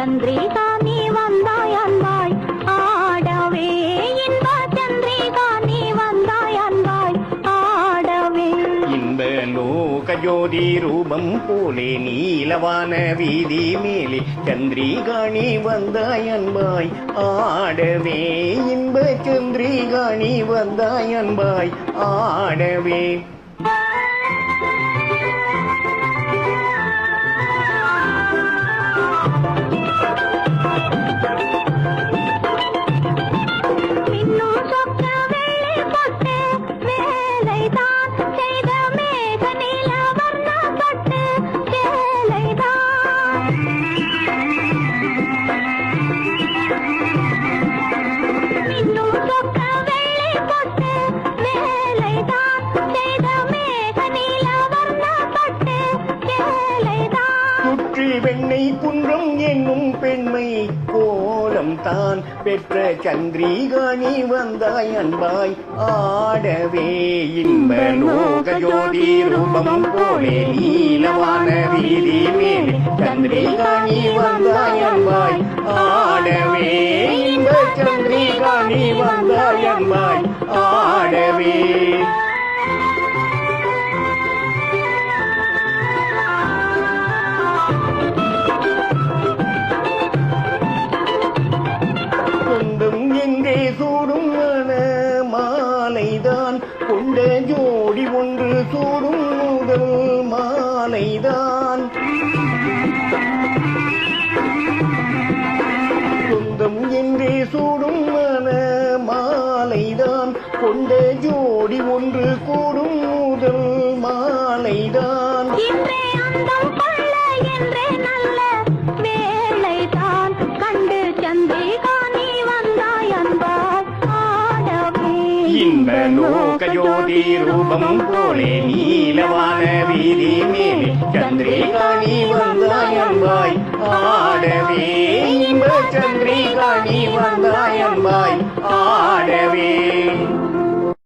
சந்திரிகா நீ வந்தாய் அன்பாய் ஆடவே இன்ப சந்திரிகா நீ வந்தாய் அன்பாய் ஆடவே இன்ப லோக ஜோதி ரூபம் போலே நீலவான வீதி மேலே சந்திரிகா நீ வந்தாய் அன்பாய் ஆடவே இன்ப சந்திரிகா நீ வந்தாய் அன்பாய் ஆடவே வெண்ணை குன்றம் என்னும் பெண்மை கோலம் தான் பெற்ற சந்திரிகா நீ வந்தாய் அன்பாய் ஆடவே இன்ப லோக ஜோதி ரூபம் போலே நீலவான வீதி மேலே சந்திரிகா நீ வந்தாய் அன்பாய் ஆடவே இன்ப சந்திரிகா நீ வந்தாய் அன்பாய் ஆடவே சூடும் மன மாலைதான் கொண்ட ஜோடி ஒன்று சூடும் முதல் மாலைதான் சொந்தம் என்றே சூடும் மன மாலைதான் கொண்ட ஜோடி ஒன்று கூடும் முதல் மாலைதான் இன்ப லோக ஜோதி ரூபம் போலே நீலவான வீதி மேலே சந்திரிகா நீ வந்தாய் அன்பாய் ஆடவே இன்ப சந்திரிகா நீ வந்தாய் அன்பாய் ஆடவே